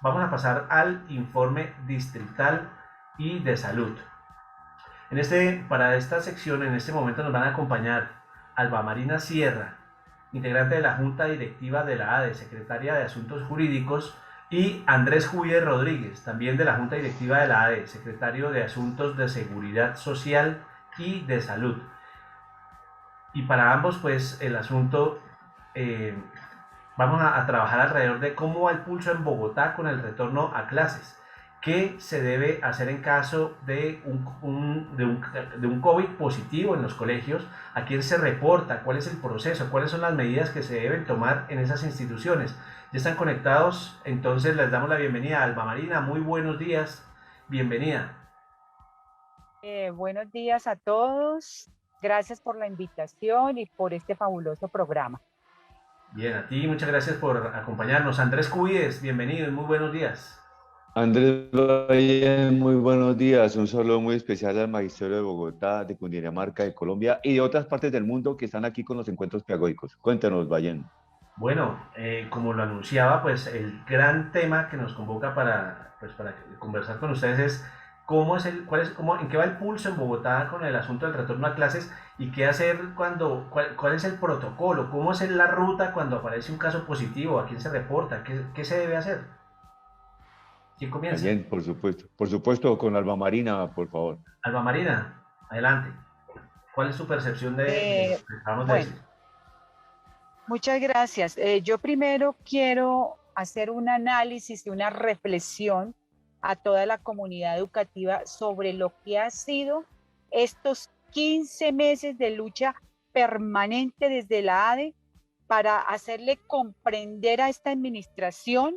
Vamos a pasar al informe distrital y de salud. Para esta sección, en este momento nos van a acompañar Alba Marina Sierra, integrante de la Junta Directiva de la ADE, secretaria de Asuntos Jurídicos, y Andrés Juvier Rodríguez, también de la Junta Directiva de la ADE, secretario de Asuntos de Seguridad Social y de Salud. Y para ambos, pues, el asunto, eh, vamos a trabajar alrededor de cómo va el pulso en Bogotá con el retorno a clases. ¿Qué se debe hacer en caso de un COVID positivo en los colegios? ¿A quién se reporta? ¿Cuál es el proceso? ¿Cuáles son las medidas que se deben tomar en esas instituciones? ¿Ya están conectados? Entonces les damos la bienvenida a Alba Marina. Muy buenos días. Bienvenida. Buenos días a todos. Gracias por la invitación y por este fabuloso programa. Bien, a ti muchas gracias por acompañarnos. Andrés Cubides, bienvenido y muy buenos días. Andrés Valle, muy buenos días. Un saludo muy especial al Magisterio de Bogotá, de Cundinamarca, de Colombia y de otras partes del mundo que están aquí con los encuentros pedagógicos. Cuéntanos, Valle. Bueno, como lo anunciaba, pues el gran tema que nos convoca para conversar con ustedes es en qué va el pulso en Bogotá con el asunto del retorno a clases y qué hacer cuál es el protocolo, cómo es la ruta cuando aparece un caso positivo, a quién se reporta, qué se debe hacer. ¿Quién comienza? Valle, por supuesto, con Alba Marina, por favor. Alba Marina, adelante. ¿Cuál es tu percepción de lo que acabamos de Bueno, decir? muchas gracias. Yo primero quiero hacer un análisis y una reflexión a toda la comunidad educativa sobre lo que ha sido estos 15 meses de lucha permanente desde la ADE para hacerle comprender a esta administración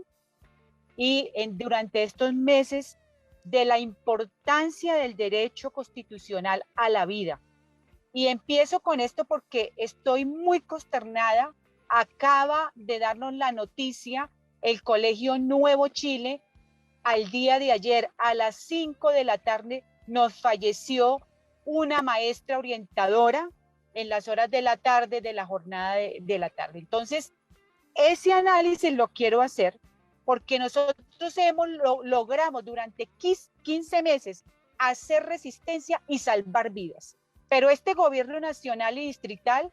durante estos meses de la importancia del derecho constitucional a la vida. Y empiezo con esto porque estoy muy consternada. Acaba de darnos la noticia el Colegio Nuevo Chile. Al día de ayer, a las 5 de la tarde, nos falleció una maestra orientadora en las horas de la tarde, de la jornada de la tarde. Entonces, ese análisis lo quiero hacer porque nosotros logramos durante 15 meses hacer resistencia y salvar vidas. Pero este gobierno nacional y distrital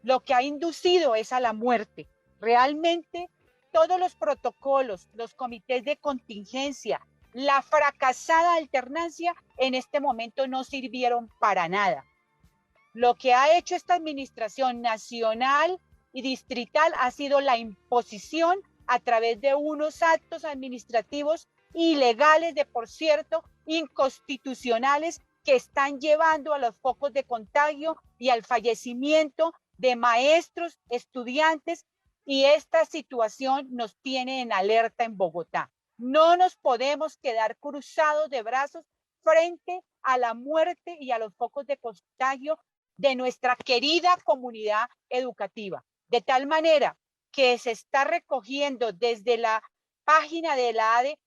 lo que ha inducido es a la muerte. Realmente todos los protocolos, los comités de contingencia, la fracasada alternancia en este momento no sirvieron para nada. Lo que ha hecho esta administración nacional y distrital ha sido la imposición a través de unos actos administrativos ilegales, de por cierto, inconstitucionales, que están llevando a los focos de contagio y al fallecimiento de maestros, estudiantes, y esta situación nos tiene en alerta en Bogotá. No nos podemos quedar cruzados de brazos frente a la muerte y a los focos de contagio de nuestra querida comunidad educativa. De tal manera que se está recogiendo desde la página de la ADE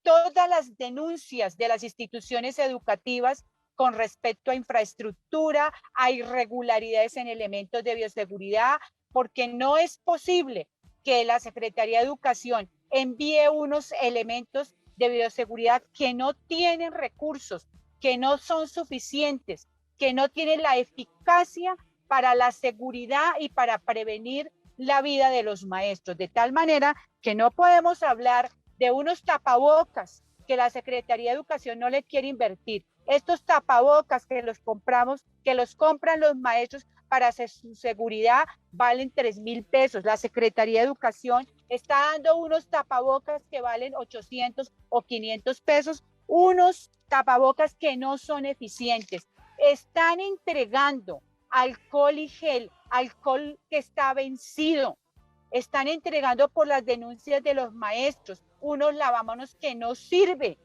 todas las denuncias de las instituciones educativas con respecto a infraestructura, a irregularidades en elementos de bioseguridad, porque no es posible que la Secretaría de Educación envíe unos elementos de bioseguridad que no tienen recursos, que no son suficientes, que no tienen la eficacia para la seguridad y para prevenir la vida de los maestros, de tal manera que no podemos hablar de unos tapabocas que la Secretaría de Educación no le quiere invertir. Estos tapabocas que los compramos, que los compran los maestros para hacer su seguridad, valen 3.000 pesos. La Secretaría de Educación está dando unos tapabocas que valen 800 o 500 pesos, unos tapabocas que no son eficientes. Están entregando alcohol y gel, alcohol que está vencido. Están entregando por las denuncias de los maestros unos lavamanos que no sirve,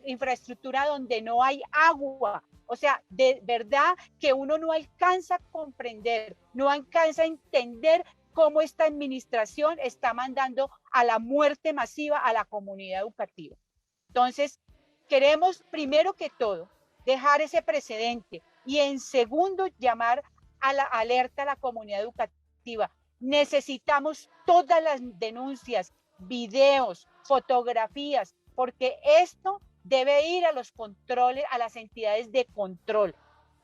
infraestructura donde no hay agua. O sea, de verdad que uno no alcanza a comprender, no alcanza a entender cómo esta administración está mandando a la muerte masiva a la comunidad educativa. Entonces, queremos primero que todo dejar ese precedente y en segundo llamar a la alerta a la comunidad educativa. Necesitamos todas las denuncias, videos, fotografías, porque esto debe ir a los controles, a las entidades de control.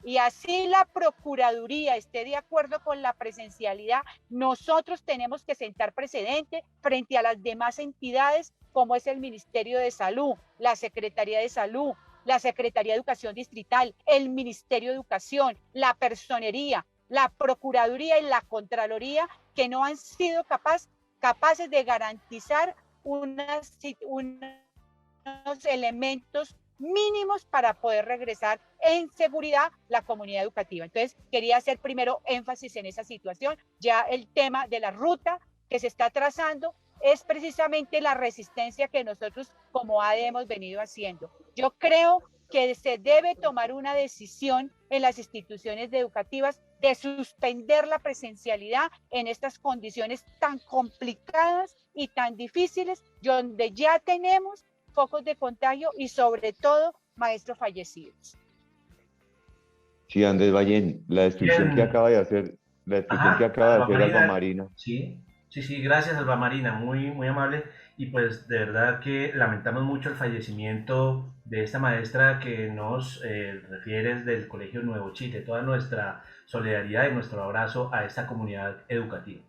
Y así la Procuraduría esté de acuerdo con la presencialidad, nosotros tenemos que sentar precedente frente a las demás entidades, como es el Ministerio de Salud, la Secretaría de Salud, la Secretaría de Educación Distrital, el Ministerio de Educación, la Personería, la Procuraduría y la Contraloría, que no han sido capaces de garantizar unos elementos mínimos para poder regresar en seguridad la comunidad educativa. Entonces, quería hacer primero énfasis en esa situación. Ya el tema de la ruta que se está trazando es precisamente la resistencia que nosotros como ADE hemos venido haciendo. Yo creo que se debe tomar una decisión en las instituciones educativas de suspender la presencialidad en estas condiciones tan complicadas y tan difíciles, donde ya tenemos focos de contagio y sobre todo maestros fallecidos. Sí, Andrés Ballén, la descripción que acaba de hacer, Alba Marina. Sí, sí, sí, gracias Alba Marina, muy, muy amable. Y pues de verdad que lamentamos mucho el fallecimiento de esta maestra que nos refieres del Colegio Nuevo Chile. Toda nuestra solidaridad y nuestro abrazo a esta comunidad educativa.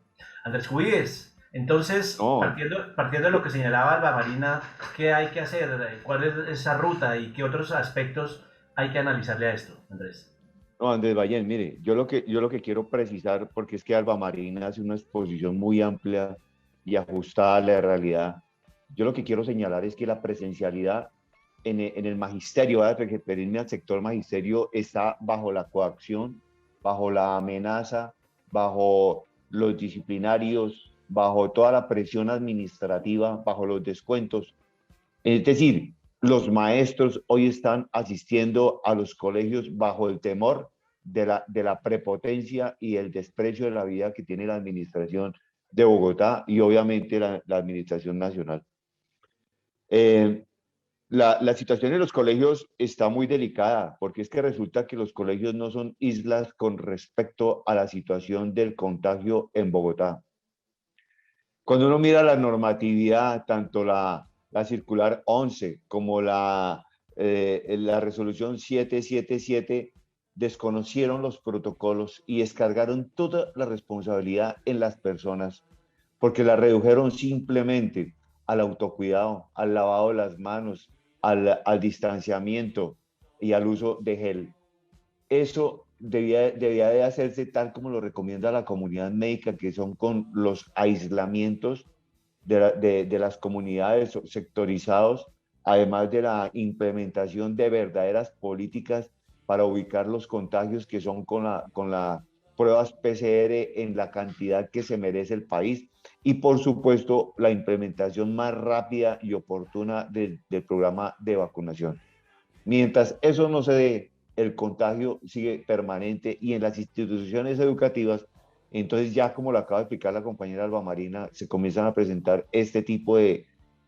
Andrés Juárez, entonces, No, partiendo de lo que señalaba Alba Marina, ¿qué hay que hacer? ¿Cuál es esa ruta y qué otros aspectos hay que analizarle a esto, Andrés? no, Andrés Ballén, mire, yo lo que quiero precisar, porque es que Alba Marina hace una exposición muy amplia y ajustada a la realidad. Yo lo que quiero señalar es que la presencialidad en el magisterio, voy a referirme al sector magisterio, está bajo la coacción, bajo la amenaza, bajo los disciplinarios, bajo toda la presión administrativa, bajo los descuentos. Es decir, los maestros hoy están asistiendo a los colegios bajo el temor de la prepotencia y el desprecio de la vida que tiene la administración de Bogotá y obviamente la administración nacional. Eh, la situación en los colegios está muy delicada porque es que resulta que los colegios no son islas con respecto a la situación del contagio en Bogotá. Cuando uno mira la normatividad, tanto la circular 11 como la resolución 777, desconocieron los protocolos y descargaron toda la responsabilidad en las personas, porque la redujeron simplemente al autocuidado, al lavado de las manos, al distanciamiento y al uso de gel. Eso debía de hacerse tal como lo recomienda la comunidad médica, que son con los aislamientos de las comunidades sectorizados, además de la implementación de verdaderas políticas para ubicar los contagios que son con las pruebas PCR en la cantidad que se merece el país y por supuesto la implementación más rápida y oportuna del programa de vacunación. Mientras eso no se dé, el contagio sigue permanente y en las instituciones educativas, entonces ya como lo acaba de explicar la compañera Alba Marina, se comienzan a presentar este tipo de,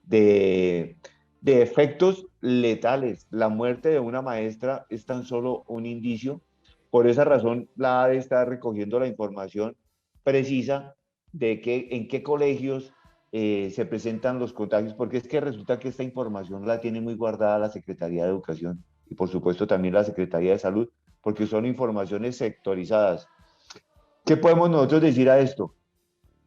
de efectos letales. La muerte de una maestra es tan solo un indicio. Por esa razón, la ADE está recogiendo la información precisa de en qué colegios se presentan los contagios, porque es que resulta que esta información la tiene muy guardada la Secretaría de Educación y por supuesto también la Secretaría de Salud, porque son informaciones sectorizadas. ¿Qué podemos nosotros decir a esto?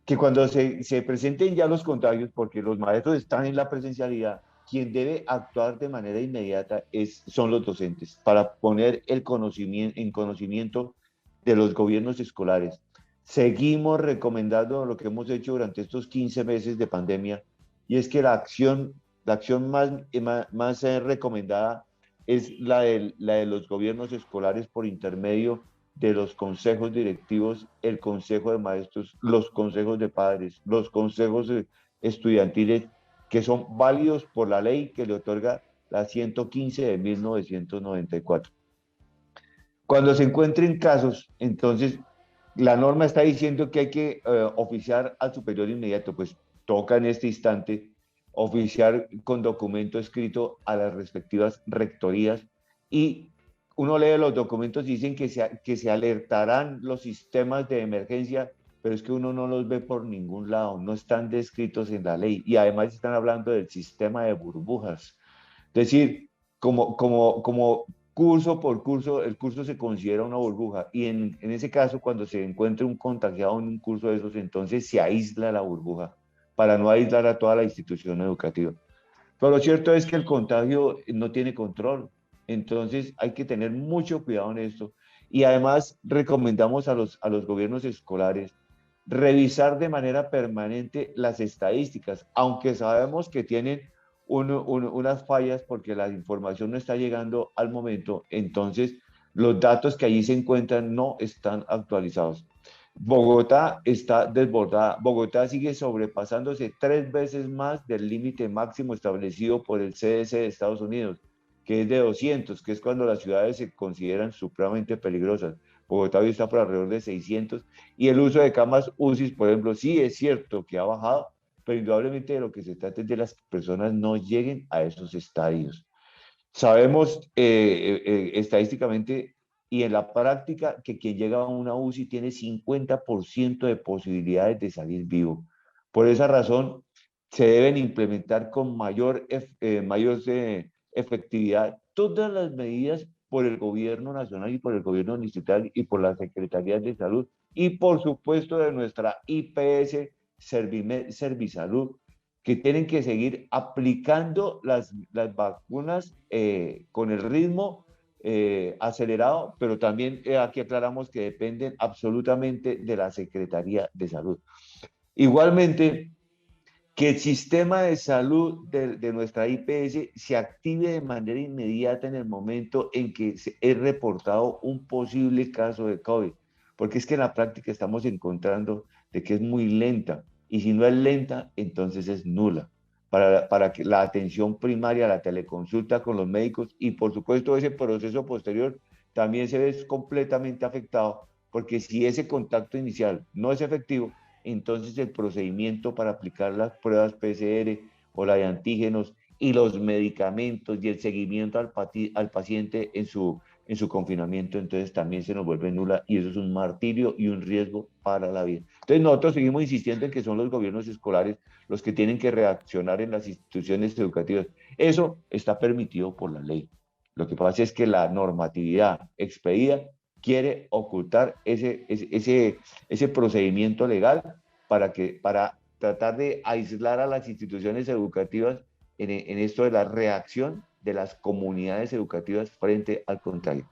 Que cuando se presenten ya los contagios, porque los maestros están en la presencialidad, quien debe actuar de manera inmediata son los docentes, para poner el conocimiento en conocimiento de los gobiernos escolares. Seguimos recomendando lo que hemos hecho durante estos 15 meses de pandemia, y es que la acción más recomendada es la de los gobiernos escolares por intermedio de los consejos directivos, el consejo de maestros, los consejos de padres, los consejos estudiantiles, que son válidos por la ley que le otorga la 115 de 1994. Cuando se encuentren casos, entonces la norma está diciendo que hay que oficiar al superior inmediato, pues toca en este instante oficiar con documento escrito a las respectivas rectorías y uno lee los documentos y dicen que se alertarán los sistemas de emergencia pero es que uno no los ve por ningún lado, no están descritos en la ley y además están hablando del sistema de burbujas. Es decir, como curso por curso, el curso se considera una burbuja y en ese caso, cuando se encuentra un contagiado en un curso de esos, entonces se aísla la burbuja para no aislar a toda la institución educativa. Pero lo cierto es que el contagio no tiene control, entonces hay que tener mucho cuidado en esto. Y además recomendamos a los gobiernos escolares revisar de manera permanente las estadísticas, aunque sabemos que tienen unas fallas porque la información no está llegando al momento, entonces los datos que allí se encuentran no están actualizados. Bogotá está desbordada. Bogotá sigue sobrepasándose 3 veces más del límite máximo establecido por el CDC de Estados Unidos, que es de 200, que es cuando las ciudades se consideran supremamente peligrosas. Bogotá hoy está por alrededor de 600 y el uso de camas UCI, por ejemplo, sí es cierto que ha bajado, pero indudablemente de lo que se trata es de las personas no lleguen a esos estadios. Sabemos estadísticamente y en la práctica que quien llega a una UCI tiene 50% de posibilidades de salir vivo. Por esa razón, se deben implementar con mayor efectividad todas las medidas por el gobierno nacional y por el gobierno distrital y por las secretarías de salud y por supuesto de nuestra IPS Servisalud, que tienen que seguir aplicando las vacunas con el ritmo acelerado, pero también aquí aclaramos que dependen absolutamente de la Secretaría de Salud. Igualmente, que el sistema de salud de nuestra IPS se active de manera inmediata en el momento en que es reportado un posible caso de COVID, porque es que en la práctica estamos encontrando de que es muy lenta, y si no es lenta, entonces es nula. Para que la atención primaria, la teleconsulta con los médicos y por supuesto ese proceso posterior también se ve completamente afectado, porque si ese contacto inicial no es efectivo, entonces el procedimiento para aplicar las pruebas PCR o la de antígenos y los medicamentos y el seguimiento al paciente en su confinamiento, entonces también se nos vuelve nula y eso es un martirio y un riesgo para la vida. Entonces nosotros seguimos insistiendo en que son los gobiernos escolares los que tienen que reaccionar en las instituciones educativas. Eso está permitido por la ley. Lo que pasa es que la normatividad expedida quiere ocultar ese procedimiento legal para tratar de aislar a las instituciones educativas en esto de la reacción de las comunidades educativas frente al contagio.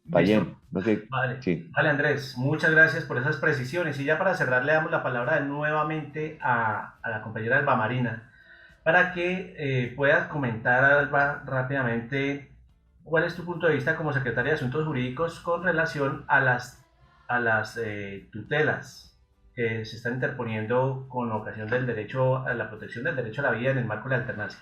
Listo. Payen, no sé, Vale, sí. vale Andrés, muchas gracias por esas precisiones. Y ya para cerrar le damos la palabra nuevamente a la compañera Alba Marina para que puedas comentar, Alba, rápidamente cuál es tu punto de vista como secretaria de Asuntos Jurídicos con relación a las tutelas que se están interponiendo con ocasión del derecho a la protección del derecho a la vida en el marco de la alternancia.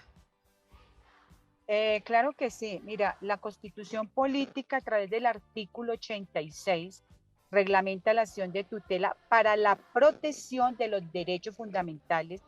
Claro que sí. Mira, la Constitución Política a través del artículo 86 reglamenta la acción de tutela para la protección de los derechos fundamentales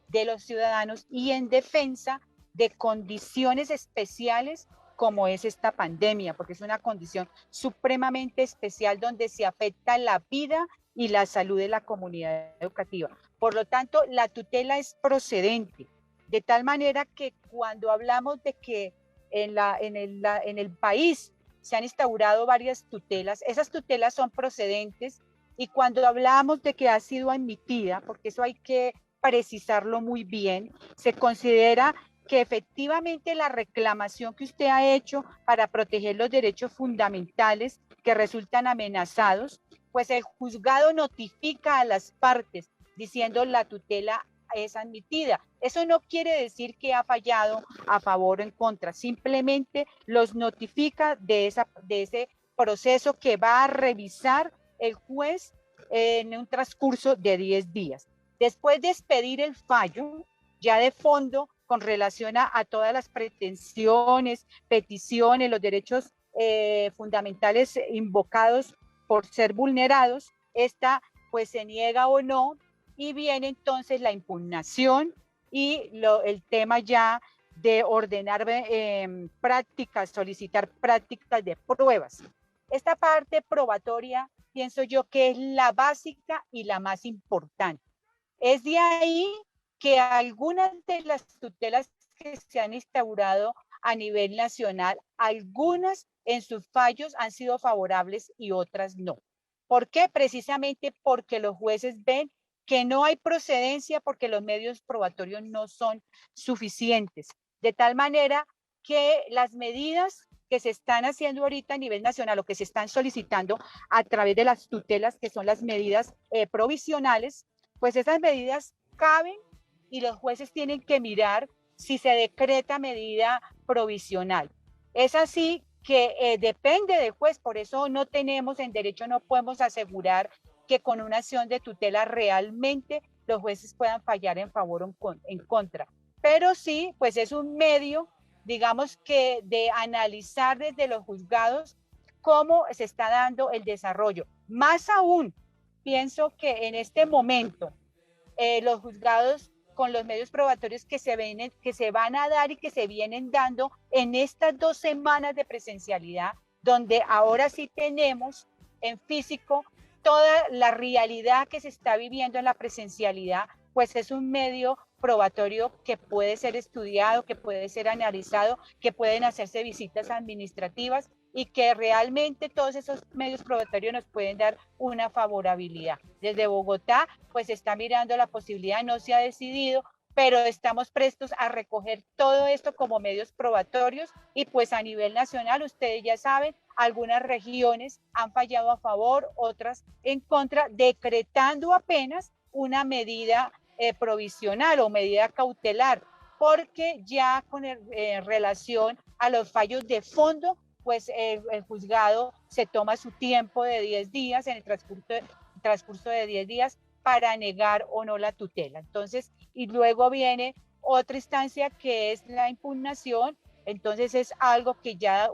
de los ciudadanos y en defensa de condiciones especiales como es esta pandemia, porque es una condición supremamente especial donde se afecta la vida y la salud de la comunidad educativa. Por lo tanto, la tutela es procedente, de tal manera que cuando hablamos de que en el país se han instaurado varias tutelas, esas tutelas son procedentes y cuando hablamos de que ha sido admitida, porque eso hay que precisarlo muy bien, se considera que efectivamente la reclamación que usted ha hecho para proteger los derechos fundamentales que resultan amenazados, pues el juzgado notifica a las partes diciendo la tutela es admitida. Eso no quiere decir que ha fallado a favor o en contra, simplemente los notifica de ese proceso que va a revisar el juez en un transcurso de 10 días. Después de expedir el fallo, ya de fondo, con relación a todas las pretensiones, peticiones, los derechos fundamentales invocados por ser vulnerados, esta pues se niega o no, y viene entonces la impugnación y el tema ya de ordenar prácticas, solicitar prácticas de pruebas. esta parte probatoria pienso yo que es la básica y la más importante. Es de ahí que algunas de las tutelas que se han instaurado a nivel nacional, algunas en sus fallos han sido favorables y otras no. ¿Por qué? Precisamente porque los jueces ven que no hay procedencia porque los medios probatorios no son suficientes. De tal manera que las medidas que se están haciendo ahorita a nivel nacional o que se están solicitando a través de las tutelas, que son las medidas provisionales, pues esas medidas caben y los jueces tienen que mirar si se decreta medida provisional. Es así que depende del juez, por eso no tenemos en derecho, no podemos asegurar que con una acción de tutela realmente los jueces puedan fallar en favor o en contra. Pero sí, pues es un medio, digamos que de analizar desde los juzgados cómo se está dando el desarrollo. Más aún, pienso que en este momento los juzgados con los medios probatorios que se van a dar y que se vienen dando en estas 2 semanas de presencialidad, donde ahora sí tenemos en físico toda la realidad que se está viviendo en la presencialidad, pues es un medio probatorio que puede ser estudiado, que puede ser analizado, que pueden hacerse visitas administrativas y que realmente todos esos medios probatorios nos pueden dar una favorabilidad. Desde Bogotá, pues se está mirando la posibilidad, no se ha decidido, pero estamos prestos a recoger todo esto como medios probatorios y pues a nivel nacional, ustedes ya saben, algunas regiones han fallado a favor, otras en contra, decretando apenas una medida provisional o medida cautelar, porque ya con relación a los fallos de fondo, pues el juzgado se toma su tiempo de 10 días, en el transcurso de 10 días, para negar o no la tutela. Entonces, y luego viene otra instancia que es la impugnación, entonces es algo que ya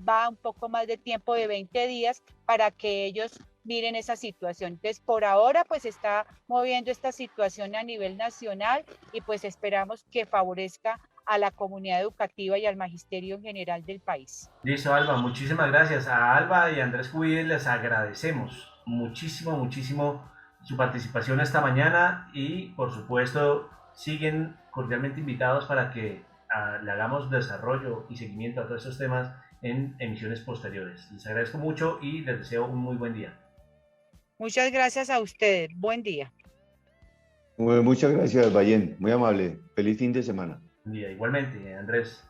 va un poco más de tiempo de 20 días para que ellos miren esa situación. Entonces, por ahora, pues está moviendo esta situación a nivel nacional y pues esperamos que favorezca a la comunidad educativa y al magisterio en general del país. Listo, Alba, muchísimas gracias. A Alba y a Andrés Cubides les agradecemos muchísimo, muchísimo su participación esta mañana y por supuesto siguen cordialmente invitados para que le hagamos desarrollo y seguimiento a todos estos temas en emisiones posteriores. Les agradezco mucho y les deseo un muy buen día. Muchas gracias a ustedes. Buen día. Muchas gracias, Bayén. Muy amable. Feliz fin de semana. Buen día. Igualmente, Andrés.